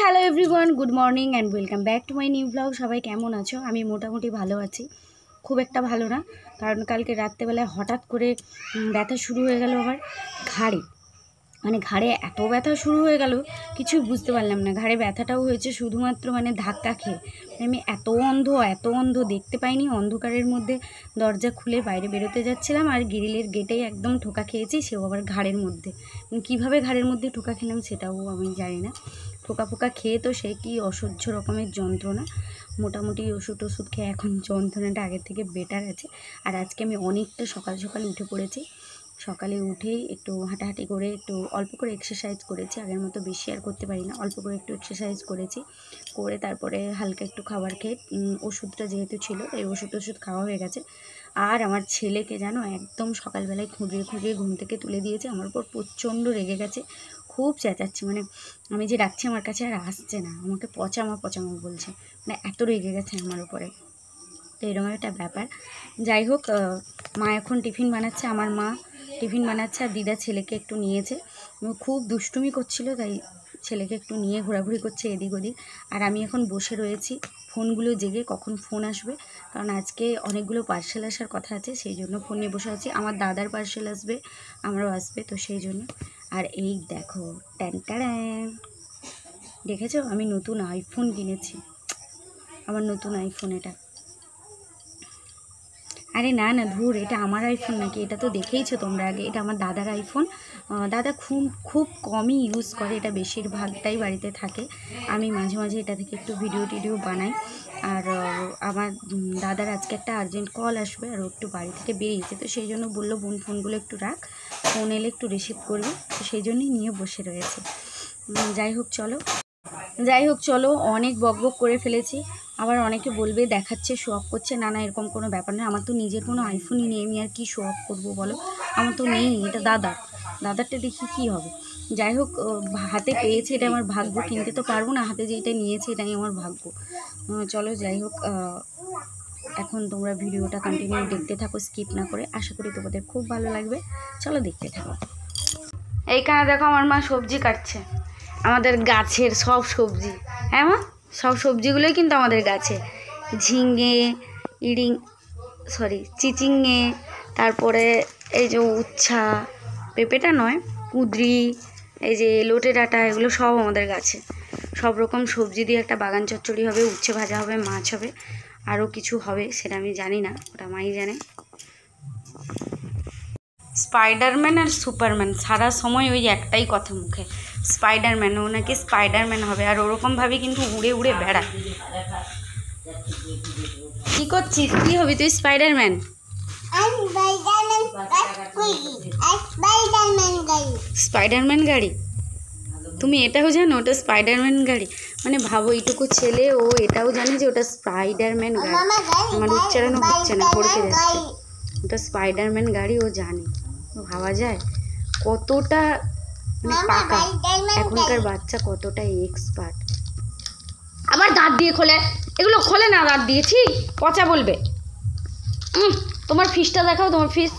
Hello everyone, good morning and welcome back to my new blog. সবাই কেমন আছো? আমি মোটামুটি ভালো আছি, খুব একটা ভালো না, কারণ কালকে রাত্রেবেলায় হঠাৎ করে ব্যথা শুরু হয়ে গেল আমার ঘাড়ে। ঘাড়ে এত ব্যথা শুরু হয়ে গেল কিছুই বুঝতে পারলাম না। ঘাড়ে ব্যথাটাও হয়েছে শুধুমাত্র ধাক্কা খেয়ে। আমি এত অন্ধ দেখতে পাইনি। অন্ধকারের মধ্যে দরজা খুলে বাইরে বেরোতে যাচ্ছিলাম আর গ্রিলের গেটেই একদম ঠোকা খেয়েছি, সেও আবার ঘাড়ের মধ্যে। কীভাবে ঘাড়ের মধ্যে ঠোকা খেলাম সেটাও আমি জানি না। ঠোকা খেয়ে তো সে কি অসহ্য রকমের যন্ত্রণা। মোটামুটি ওষুধ খেয়ে এখন যন্ত্রণাটা আগের থেকে বেটার আছে। আর আজকে আমি অনেকটা সকাল উঠে পড়েছি। সকালে উঠেই একটু হাঁটাহাঁটি করে একটু অল্প করে এক্সারসাইজ করেছি। আগের মতো বেশি আর করতে পারি না, অল্প করে একটু এক্সারসাইজ করেছি। করে তারপরে হালকা একটু খাবার খেয়ে ওষুধটা যেহেতু ছিল তাই ওষুধ খাওয়া হয়ে গেছে। আর আমার ছেলেকে জানো একদম সকালবেলায় খুঁড়িয়ে ঘুম থেকে তুলে দিয়েছে। আমার উপর প্রচণ্ড রেগে গেছে, খুব চেঁচাচ্ছে। আমি যে ডাকছি আমার কাছে আর আসছে না, আমাকে পচামা বলছে। এত রেগে গেছে আমার উপরে। তো এরকম একটা ব্যাপার। যাই হোক, মা এখন টিফিন বানাচ্ছে, আমার মা টিফিন বানাচ্ছে আর দিদা ছেলেকে একটু নিয়েছে। খুব দুষ্টুমি করছিল, তাই ছেলেকে একটু নিয়ে ঘোরাঘুরি করছে এদিক ওদিক। আর আমি এখন বসে রয়েছি ফোনগুলো জেগে, কখন ফোন আসবে, কারণ আজকে অনেকগুলো পার্সেল আসার কথা আছে, সেই জন্য ফোন নিয়ে বসে আছি। আমার দাদার পার্সেল আসবে, আমারও আসবে, তো সেই জন্য। আর এই দেখো, ট্যান দেখেছো, আমি নতুন আইফোন কিনেছি। আমার নতুন আইফোন এটা। আরে না ধুর, এটা আমার আইফোন নাকি? এটা তো দেখেইছো তোমরা আগে। এটা আমার দাদার আইফোন। দাদা খুব কমই ইউজ করে, এটা বেশিরভাগটাই বাড়িতে থাকে। আমি মাঝে মাঝে এটা থেকে একটু ভিডিও বানাই। আর আমার দাদার আজকে একটা আর্জেন্ট কল আসবে আর ও একটু বাড়ি থেকে বেরিয়েছে, তো সেই জন্য বললো বোন ফোনগুলো একটু রাখ, ফোন এলে একটু রিসিভ করবি, তো সেই জন্যই নিয়ে বসে রয়েছে। যাই হোক চলো, অনেক বকবক করে ফেলেছি। আবার অনেকে বলবে দেখাচ্ছে, শো অফ করছে। না এরকম কোনো ব্যাপার না। আমার তো নিজের কোনো আইফোনই নেই, আমি আর কি শো অফ করবো বলো? আমার তো নেই, এটা দাদারটা দেখি কি হবে। যাই হোক, হাতে পেয়েছে, এটা আমার ভাগ্য। কিনতে তো পারবো না, হাতে যেটা নিয়েছে এটাই আমার ভাগ্য। চলো যাই হোক, এখন তোমরা ভিডিওটা কন্টিনিউ দেখতে থাকো, স্কিপ না করে। আশা করি তোমাদের খুব ভালো লাগবে। চলো দেখতে থাকো। এইখানে দেখো আমার মা সবজি কাটছে, আমাদের গাছের সব সবজি। হ্যাঁ মা, সব সবজিগুলোই কিন্তু আমাদের গাছে। ঝিঙে, চিচিঙে, তারপরে এই যে উচ্ছা, পেঁপেটা নয়, কুঁদরি, এই যে লোটে ডাঁটা, এগুলো সব আমাদের গাছে। সব রকম সবজি দিয়ে একটা বাগান চচ্চড়ি হবে, উচ্ছে ভাজা হবে, মাছ হবে, আরও কিছু হবে, সেটা আমি জানি না, ওটা মাই জানে। স্পাইডারম্যান আর সুপারম্যান, সারা সময় ওই একটাই কথা মুখে, স্পাইডারম্যান। ও নাকি স্পাইডারম্যান হবে, আর ওরকমভাবে কিন্তু উড়ে বেড়ায়। কী করছিস? কী হবি তুই? স্পাইডারম্যান গাড়ি? তুমি এটাও জানো ওটা স্পাইডারম্যান গাড়ি? ভাবো, এইটুকু ছেলে ও এটাও জানে যে ওটা স্পাইডারম্যান গাড়ি। আমার উচ্চারণও হচ্ছে না, পড়তে যাচ্ছে। ওটা স্পাইডারম্যান গাড়ি, ও জানে। ভাবা যায় কতটা পাকা, এখনকার বাচ্চা কতটা এক্সপার্ট। আবার দাঁত দিয়ে খোলে, এগুলো খোলে না দাঁত দিয়েছি, পচা বলবে। তোমার ফিসটা দেখাও, তোমার ফিস।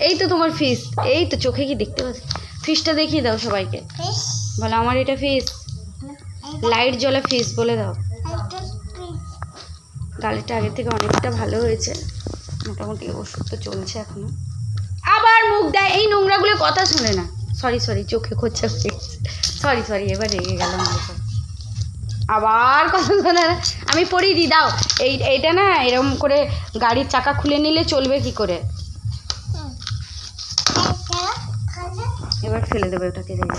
এই তো তোমার ফিস, এই তো চোখে কি দেখতে পাচ্ছ? ফিসটা দেখিয়ে দাও সবাইকে, বলো আমার এটা ফিস, লাইট জ্বলা ফিস বলে দাও। গালিটা আগের থেকে অনেকটা ভালো হয়েছে, মোটামুটি ওষুধ তো চলছে এখনো। আবার মুখ দেয়, এই নোংরাগুলো কথা শোনে না। সরি চোখে খোঁচা, সরি এবার রেগে গেলাম। আবার কথা শোনে না। আমি পড়িয়ে দিই, দাও। এইটা না এরকম করে গাড়ির চাকা খুলে নিলে চলবে কি করে? এবার ফেলে দেবে ওটাকে, রেগে।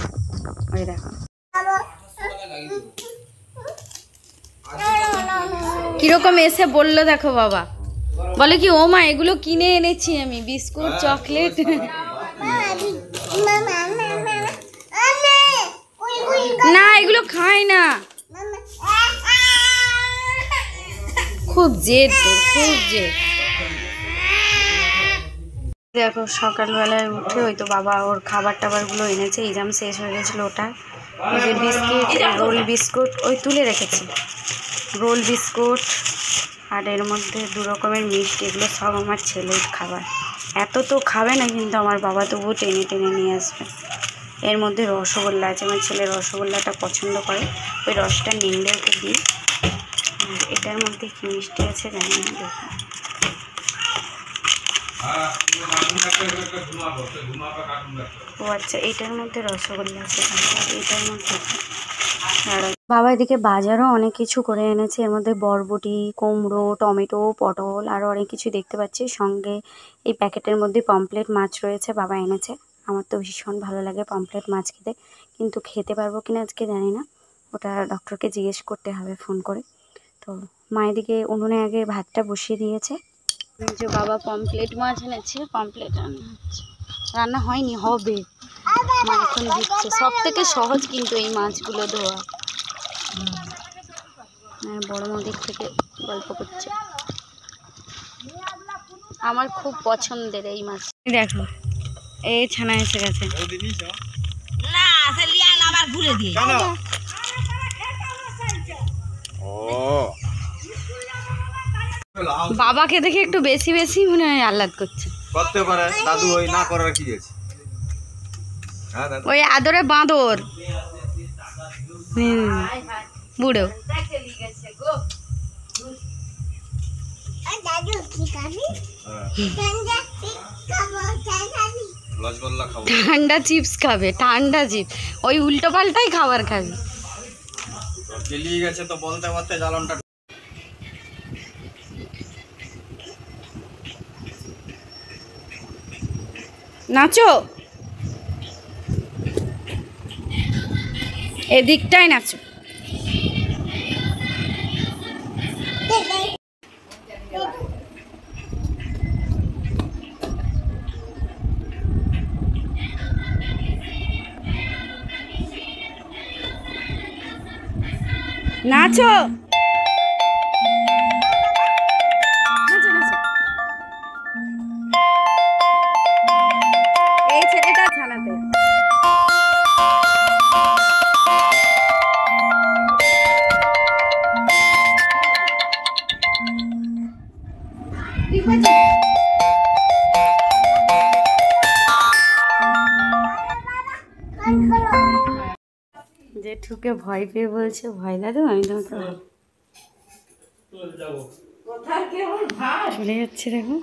ওই দেখো কিরকম এসে বললো, দেখো বাবা বলে কি, ও মা এগুলো কিনে এনেছি আমি, বিস্কুট, চকলেট। না এগুলো খায় না, খুব জেদ তোর, খুব জেদ। দেখো সকালবেলায় উঠে ওই তো বাবা ওর খাবার টাবারগুলো এনেছে, এক্সাম শেষ হয়ে গেছিলো ওটা। ওই যে বিস্কিট, রোল বিস্কুট ওই তুলে রেখেছি, রোল বিস্কুট, আর এর মধ্যে 2 রকমের মিষ্টি, এগুলো সব আমার ছেলের খাবার। এত তো খাবে না কিন্তু আমার বাবা, তবুও টেনে নিয়ে আসবে। এর মধ্যে রসগোল্লা আছে, আমার ছেলে রসগোল্লাটা পছন্দ করে, ওই রসটা নিংড়ে ওকে দিই। এটার মধ্যে কি মিষ্টি আছে জানি না, দেখুন। ও আচ্ছা, এটার মধ্যে রসগোল্লা আছে, এটার মধ্যে। বাবা এদিকে বাজারও অনেক কিছু করে এনেছে, এর মধ্যে বরবটি, কুমড়ো, টমেটো, পটল আরও অনেক কিছু দেখতে পাচ্ছি। সঙ্গে এই প্যাকেটের মধ্যে পমফ্রেট মাছ রয়েছে, বাবা এনেছে। আমার তো ভীষণ ভালো লাগে পমফ্রেট মাছ খেতে, কিন্তু খেতে পারবো কিনা আজকে জানি না, ওটা ডক্টরকে জিজ্ঞেস করতে হবে ফোন করে। তো মা এদিকে উনুনে আগে ভাতটা বসিয়ে দিয়েছে। যে বাবা পমফ্রেট মাছ এনেছে, পমফ্রেট রান্না হয়নি, হবে, মা এখন দিচ্ছে। সব থেকে সহজ কিন্তু এই মাছগুলো ধোয়া। বড় নদীর থেকে গল্প করছে, আমার খুব পছন্দের এই মাছ। দেখো এই ছানা এসে গেছে। বাবাকে দেখে একটু বেশি বেশি মনে হয় আহ্লাদ করছে, করতে পারে দাদু, ওই না করার কি আছে, ওই আদরে বাঁদর বুড়ো। ঠান্ডা চিপস খাবে, ঠান্ডা চিপস, ওই উল্টো পাল্টাই খাবার খাবে। গেছে তো বলতে বলতে জ্বালনটা। নাচো, এদিকটাই নাচো। নাচো, এই ছেলেটা ছানাতে। জেঠুকে ভয় পেয়ে বলছে, ভয় দাদু আমি তোমাকে চলে যাচ্ছে। দেখো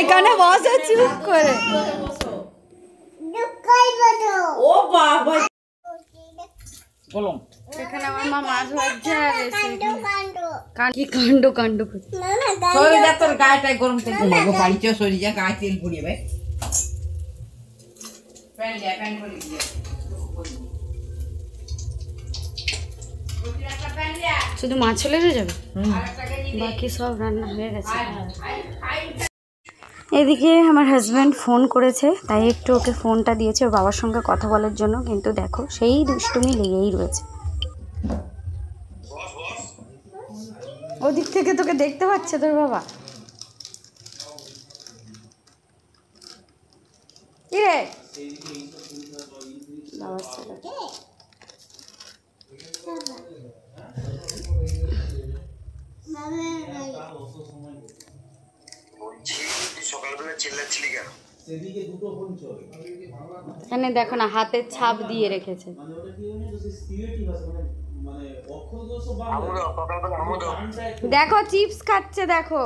এখানে বসে চুপ করে। এখানে আমার মা মাছ ভাজছে আর কি কাণ্ড কাণ্ড করছে। তোর গায়েটাই গরম তেল পড়বে, বাড়িতে সরি যা, গায়ে তেল পড়িয়ে ভাই। শুধু মাছ চলে যাবে, বাকি সব রান্না হয়ে গেছে। এদিকে আমার হাজব্যান্ড ফোন করেছে, তাই একটু ওকে ফোনটা দিয়েছে ওর বাবার সঙ্গে কথা বলার জন্য, কিন্তু দেখো সেই দুষ্টুমি লেগেই রয়েছে। ওদিক থেকে তোকে দেখতে পাচ্ছে তোর বাবা। কি রে এখানে দেখো না, হাতের ছাপ দিয়ে রেখেছে। দেখো চিপস খাচ্ছে, দেখো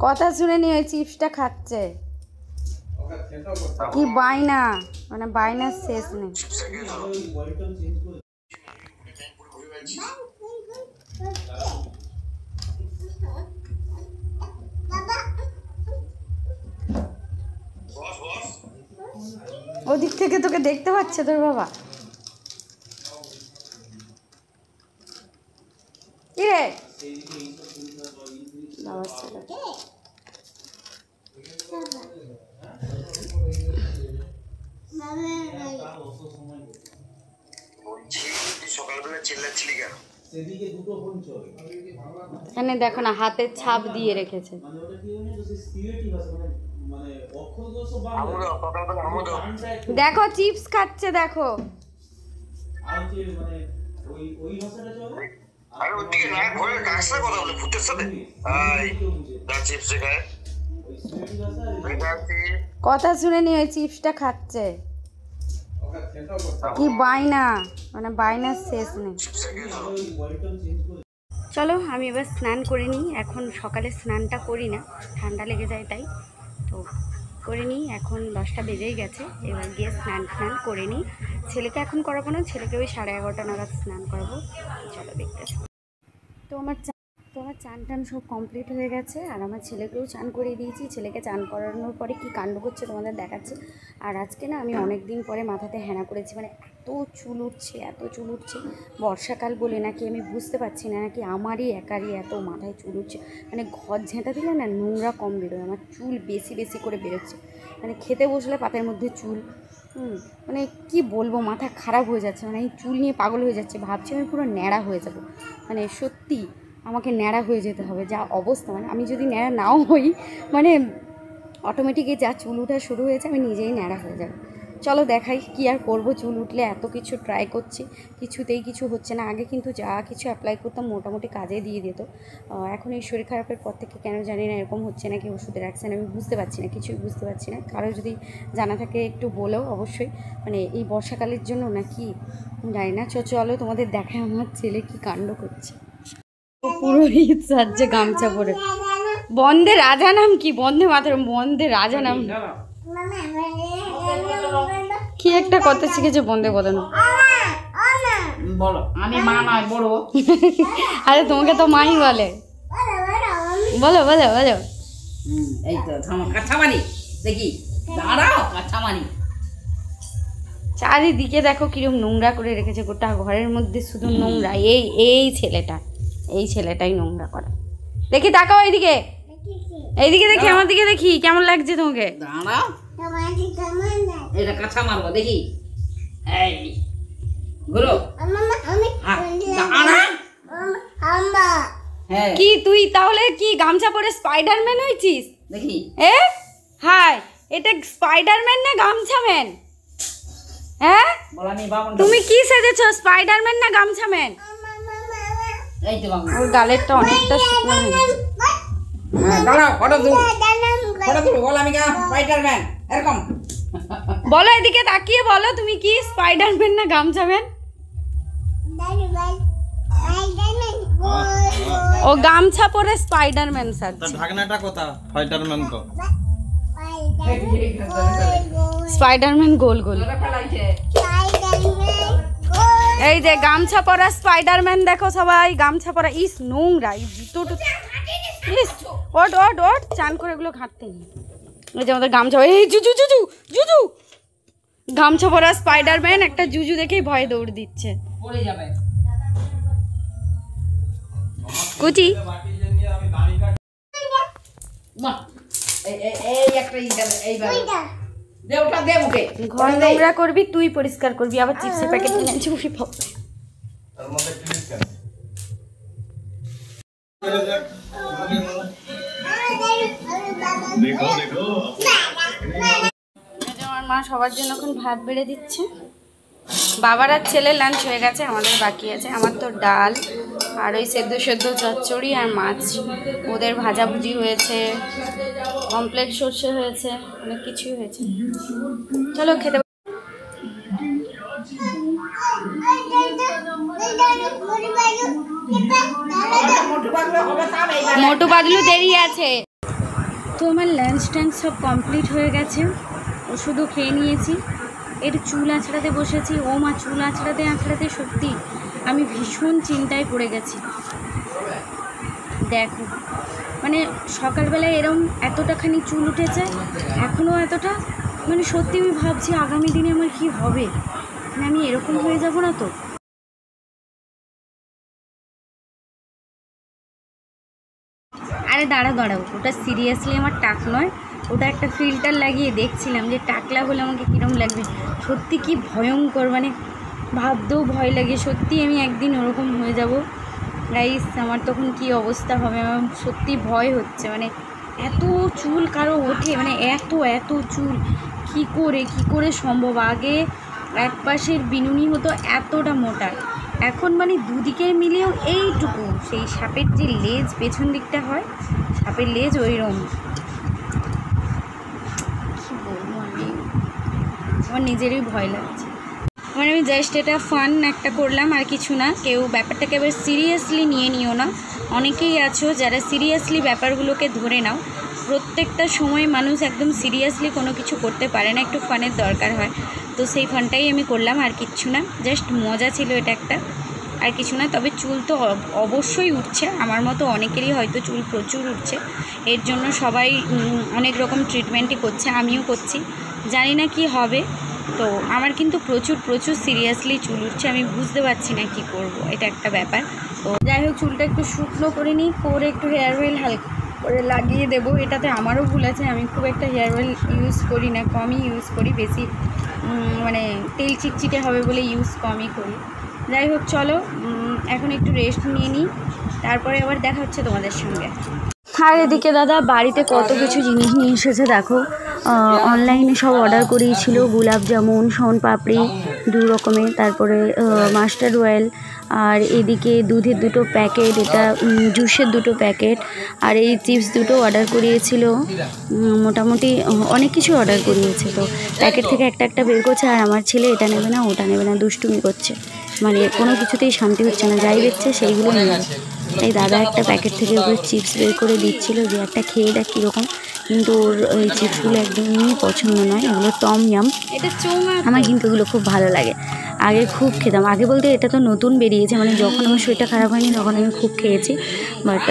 কথা শুনে নি, ওই চিপসটা খাচ্ছে। কি বাইনা, মানে বাইনার শেষ নেই। ওদিক থেকে তোকে দেখতে পাচ্ছে তোর বাবা। কি রে এখানে দেখো না, হাতের ছাপ দিয়ে রেখেছে। দেখো চিপস খাচ্ছে, দেখো আরে ওদিকে না ঘরে কার সাথে কথা বলে ভূতের সাথে আই দা চিপস খায় কথা শুনে নি ওই চিপসটা খাচ্ছে কি বাইনা মানে বাইনার শেষ নেই। চলো আমি এবার স্নান করে নিই। এখন সকালে স্নানটা করি না, ঠান্ডা লেগে যায় তাই তো করে নিই। এখন 10টা বেজেই গেছে, এবার গিয়ে স্নান করে নিই। ছেলেকে এখন করাবো না, ছেলেকে ওই 11:30 নাগাদ স্নান করাবো। চলো দেখতে। তো আমার চান টান সব কমপ্লিট হয়ে গেছে, আর আমার ছেলেকেও চান করিয়ে দিয়েছি। ছেলেকে চান করানোর পরে কি কাণ্ড করছে তোমাদের দেখাচ্ছে। আর আজকে না আমি অনেক দিন পরে মাথাতে হেনা করেছি, মানে এত চুল উঠছে। বর্ষাকাল বলে নাকি আমি বুঝতে পারছি না, নাকি আমারই একারই এত মাথায় চুল উঠছে। মানে ঘর ঝেঁটা দিলে না নোংরা কম বেরোয়, আমার চুল বেশি করে বেরোচ্ছে। মানে খেতে বসলে পাতের মধ্যে চুল, মানে কি বলবো, মাথা খারাপ হয়ে যাচ্ছে। মানে এই চুল নিয়ে পাগল হয়ে যাচ্ছে, ভাবছি আমি পুরো ন্যাড়া হয়ে যাব। মানে সত্যি আমাকে ন্যাড়া হয়ে যেতে হবে, যা অবস্থা। মানে আমি যদি ন্যাড়া নাও হই, মানে অটোমেটিকই যা চুল ওঠা শুরু হয়েছে, আমি নিজেই ন্যাড়া হয়ে যাব। চলো দেখাই কি আর করবো, চুল উঠলে এত কিছু ট্রাই করছি, কিছুতেই কিছু হচ্ছে না। আগে কিন্তু যা কিছু অ্যাপ্লাই করতাম মোটামুটি কাজে দিয়ে দিত। এখন এই শরীর খারাপের পর থেকে কেন জানি না এরকম হচ্ছে না, কি ওষুধের অ্যাকশন আমি বুঝতে পারছি না, কিছুই বুঝতে পারছি না। কারো যদি জানা থাকে একটু বলেও অবশ্যই। মানে এই বর্ষাকালের জন্য নাকি জানি না। চলো তোমাদের দেখায় আমার ছেলে কি কাণ্ড করছে। পুরো ঈদ সাজছে গামছা পরে। বন্দে রাজা নাম কি, বন্দে মাতরম, বন্দে রাজা নাম কি একটা কথা শিখেছে বন্দে বলানো। বলো আমি মা নয় বড়। আরে তোমাকে তো মাই বলে, বলো বলো বলো। এই তো কাছামানি দেখি, দাঁড়াও কাছামানি। চারিদিকে দেখো কিরকম নোংরা করে রেখেছে, গোটা ঘরের মধ্যে শুধু নোংরা। এই ছেলেটাই নোংরা করে। দেখি তাকাও এইদিকে দেখি, আমার দিকে দেখি, কেমন লাগছে তোমাকে? দাঁড়াও, এটা কাছা মারবো দেখি। এই ঘুরো। কি তুই তাহলে কি গামছা পরে স্পাইডারম্যান হয়েছিস? দেখি হাই, এটা স্পাইডারম্যান না গামছাম্যান? হ্যাঁ তুমি কি সেজেছো, স্পাইডারম্যান না গামছাম্যান? এই তো বাবা, ওর গালেরটা অনেকটা শুকনো হয়ে গেছে। দাঁড়াও, ফটো তুলো, বল আমি স্পাইডারম্যান এরকম বলো, এদিকে তাকিয়ে বলো তুমি কি স্পাইডারম্যান না গামছাম্যান? ও গামছা পরে স্পাইডারম্যান সাজছে। ঢাকনাটা কোথা? স্পাইডারম্যান তো স্পাইডারম্যান গোল গোল। এই যে গামছা পরা স্পাইডারম্যান, দেখো সবাই গামছা পরা। ইস নোংরা, ইস ওট চান করে এগুলো ঘাটতে নেই। এই যে আমাদের গামছা, এই জুজু গামছা পরা স্পাইডারম্যান একটা জুজু দেখেই ভয়ে দৌড় দিচ্ছে। পড়ে যাবে কুচি ঘর নোংরা করবি, তুই পরিষ্কার করবি, আবার চিপসের প্যাকেট কিনে আনছি। আমার মা সবার জন্য এখন ভাত বেড়ে দিচ্ছে। বাবার আর ছেলের লাঞ্চ হয়ে গেছে, আমাদের বাকি আছে। আমার তো ডাল আর ওই সেদ্ধ চচ্চড়ি আর মাছ, ওদের ভাজাভুজি হয়েছে, কমপ্লেট সর্ষে হয়েছে, অনেক কিছুই হয়েছে। চলো খেতে। মোটু বাদলু দেরি আছে। তো আমার লাঞ্চ টাঞ্চ সব কমপ্লিট হয়ে গেছে, ওষুধও খেয়ে নিয়েছি। এর চুল আঁচড়াতে বসেছি। ও মা, চুল আঁচড়াতে সত্যি আমি ভীষণ চিন্তায় পড়ে গেছি। দেখো মানে সকালবেলায় এরম এতটাখানি চুল উঠেছে, এখনও এতটা। মানে সত্যি আমি ভাবছি আগামী দিনে আমার কি হবে, মানে আমি এরকম হয়ে যাব না তো? আরে দাঁড়াও, ওটা সিরিয়াসলি আমার টাক নয়, ওটা একটা ফিল্টার লাগিয়ে দেখছিলাম যে টাকলা হলে আমাকে কীরকম লাগবে। সত্যি কি ভয়ঙ্কর, মানে ভাবতেও ভয় লাগে। সত্যি আমি একদিন ওরকম হয়ে যাব গাইস, আমার তখন কি অবস্থা হবে আমার সত্যি ভয় হচ্ছে। মানে এত চুল কারো ওঠে, মানে এত চুল কি করে সম্ভব? আগে এক পাশের বিনুনি হতো এতটা মোটা, এখন মানে দুদিকের মিলিয়েও এইটুকু। সেই সাপের যে লেজ পেছন দিকটা হয়, সাপের লেজ ওইরকম। কী বলবো আমি, আমার নিজেরই ভয় লাগছে। মানে আমি জাস্ট এটা ফান একটা করলাম, আর কিছু না। কেউ ব্যাপারটাকে এবার সিরিয়াসলি নিয়ে নিও না। অনেকেই আছো যারা সিরিয়াসলি ব্যাপারগুলোকে ধরে নাও। প্রত্যেকটা সময় মানুষ একদম সিরিয়াসলি কোনো কিছু করতে পারে না, একটু ফানের দরকার হয়। তো সেই ফানটাই আমি করলাম, আর কিচ্ছু না, জাস্ট মজা ছিল এটা একটা, আর কিছু না। তবে চুল তো অবশ্যই উঠছে, আমার মতো অনেকেরই হয়তো চুল প্রচুর উঠছে। এর জন্য সবাই অনেক রকম ট্রিটমেন্টই করছে, আমিও করছি, জানি না কি হবে। তো আমার কিন্তু প্রচুর প্রচুর সিরিয়াসলি চুল উঠছে, আমি বুঝতে পারছি না কি করব, এটা একটা ব্যাপার। তো যাই হোক, চুলটা একটু শুকনো করে নিই, করে একটু হেয়ার অয়েল হালকা করে লাগিয়ে দেবো। এটাতে আমারও ভুল আছে, আমি খুব একটা হেয়ার অয়েল ইউজ করি না, কমই ইউজ করি, বেশি মানে তেল চিটচিটে হবে বলে ইউজ কমই করি। যাই হোক চলো, এখন একটু রেস্ট নিয়ে নিই, তারপরে আবার দেখা হচ্ছে তোমাদের সঙ্গে। আর এদিকে দাদা বাড়িতে কত কিছু জিনিস নিয়ে এসেছে দেখো। অনলাইনে সব অর্ডার করিয়েছিল, গোলাপ জামুন, শনপাপড়ি 2 রকমের, তারপরে মাস্টার্ড অয়েল, আর এদিকে দুধের 2টো প্যাকেট, এটা জুসের 2টো প্যাকেট, আর এই চিপস 2টো অর্ডার করিয়েছিল। মোটামুটি অনেক কিছু অর্ডার করিয়েছে। তো প্যাকেট থেকে একটা একটা বের করছে, আর আমার ছেলে এটা নেবে না ওটা নেবে না দুষ্টুমি করছে, মানে কোনো কিছুতেই শান্তি হচ্ছে না, যাই দেখছে সেইগুলো নেবে। তাই দাদা একটা প্যাকেট থেকে ওগুলো চিপস বের করে দিচ্ছিল যে একটা খেয়ে দেখ কীরকম, কিন্তু ওর ওই চিপসগুলো একদমই পছন্দ নয়, এগুলো টম ইয়াম। আমার কিন্তু এগুলো খুব ভালো লাগে, আগে খুব খেতাম। আগে বলতে এটা তো নতুন বেরিয়েছে, মানে যখন আমার শরীরটা খারাপ হয়নি তখন আমি খুব খেয়েছি, বাট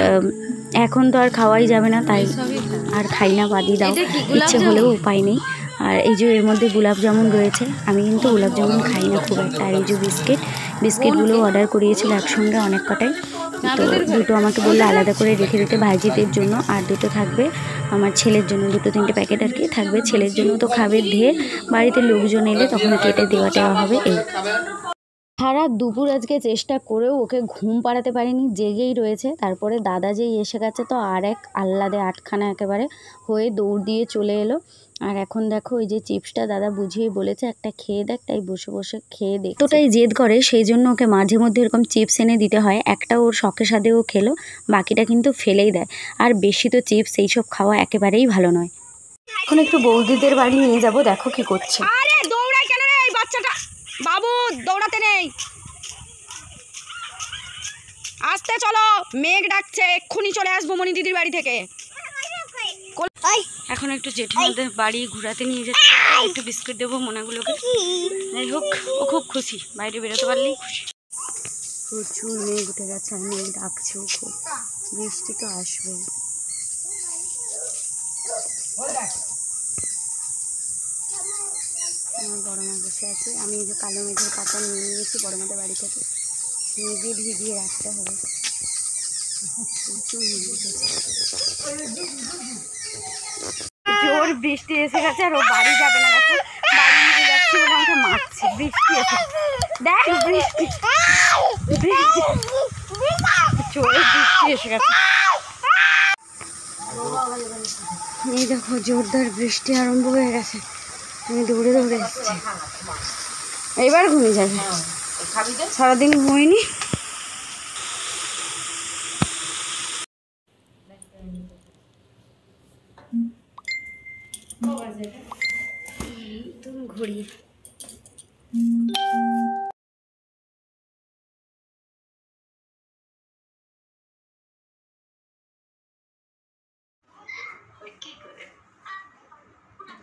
এখন তো আর খাওয়াই যাবে না, তাই আর খাই না, বাদই দাও, ইচ্ছে হলেও উপায় নেই। আর এই যে এর মধ্যে গোলাপ জামুন রয়েছে, আমি কিন্তু গোলাপ জামুন খাই না খুব একটা। আর এই যে বিস্কিটগুলো অর্ডার করিয়েছিল একসঙ্গে অনেক কটাই, তো 2টো আমাকে বললো আলাদা করে রেখে দিতে ভাইজিদের জন্য, আর 2টো থাকবে আমার ছেলের জন্য, 2-3টে প্যাকেট আর কি থাকবে ছেলের জন্য। তো খাবে ধেয়ে, বাড়িতে লোকজন এলে তখন কেটে দেওয়া হবে। এই সারা দুপুর আজকে চেষ্টা করেও ওকে ঘুম পাড়াতে পারিনি, জেগেই রয়েছে। তারপরে দাদা যেই এসে গেছে, তো আর এক আহ্লাদে আটখানা একেবারে হয়ে দৌড় দিয়ে চলে এলো। আর এখন দেখো ওই যে চিপসটা দাদা বুঝিয়ে বলেছে একটা খেয়ে দেখ, তাই বসে বসে খেয়ে দেখ। তোটাই জেদ করে, সেই জন্য ওকে মাঝে মধ্যে এরকম চিপস এনে দিতে হয়। একটা ওর শখে সাধেও খেলো, বাকিটা কিন্তু ফেলেই দেয়। আর বেশি তো চিপস এইসব খাওয়া একেবারেই ভালো নয়। এখন একটু বৌদিদের বাড়ি নিয়ে যাব, দেখো কি করছে। আরে দৌড়ায় কেন রে এই বাচ্চাটা? বাবু দৌড়াতে নেই, আস্তে চলো, মেঘ ডাকছে, এক্ষুনি চলে আসবো মনি দিদির বাড়ি থেকে। এখন একটু জেঠিমাদের বাড়ি ঘোরাতে নিয়ে যাচ্ছি, একটু বিস্কুট দেবো মোনাগুলোকে। যাই হোক, ও খুব খুশি, বাইরে বেরোতে পারলেই খুশি। প্রচুর মেঘ উঠে গেছে, আর মেঘ ডাকছেও খুব, বৃষ্টি তো আসবেই। আমার বড় মা বসে আছে, আমি এই যে কালো মেঘের পাতা নিয়ে নিয়েছি বড় মাদের বাড়ি থেকে, মেঘে ভিজিয়ে রাখতে হবে। জোর বৃষ্টি এসে গেছে, আর ও বাড়ি যাবে না, দেখো বাড়ি নিয়ে যাচ্ছি বলে আমাকে মারছে। বৃষ্টি এসে দেখ, বৃষ্টি জোরে বৃষ্টি এসে গেছে। এই দেখো জোরদার বৃষ্টি আরম্ভ হয়ে গেছে, আমি দৌড়ে দৌড়ে এসেছি। এবার ঘুমিয়ে যাবে, সারাদিন ঘুমিনি। তুমি ঘুরি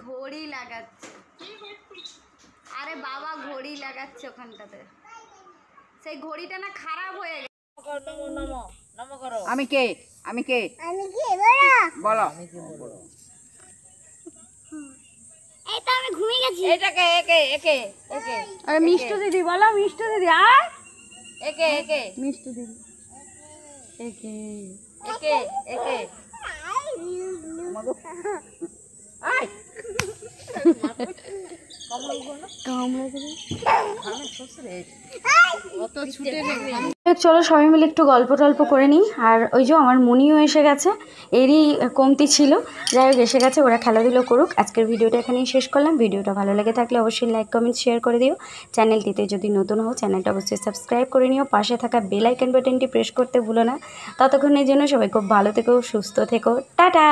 ঘড়ি লাগাচ্ছে, আরে বাবা ঘড়ি লাগাচ্ছে ওখানটাতে, সেই ঘড়িটা না খারাপ হয়ে গেছে। আমি কে? আমি কে? বলো। এই তো আমি ঘুমিয়ে গেছি। এটাকে একে একে একে আরে মিষ্টু দিদি বলো, মিষ্টু দিদি আর একে একে মিষ্টু দিদি একে একে একে আয় কামড়া করে অত ছুটে চলো সবাই মিলে একটু গল্প টল্প করে নিই। আর ওই যে আমার মুনিও এসে গেছে, এরই কমতি ছিল, যাই হোক এসে গেছে, ওরা খেলাধুলো করুক। আজকের ভিডিওটা এখানেই শেষ করলাম। ভিডিওটা ভালো লেগে থাকলে অবশ্যই লাইক কমেন্ট শেয়ার করে দিও। চ্যানেলটিতে যদি নতুন হও চ্যানেলটা অবশ্যই সাবস্ক্রাইব করে নিও, পাশে থাকা বেল আইকন বাটনটি প্রেস করতে ভুলো না। ততক্ষণের জন্য সবাই খুব ভালো থেকো, সুস্থ থেকো, টাটা।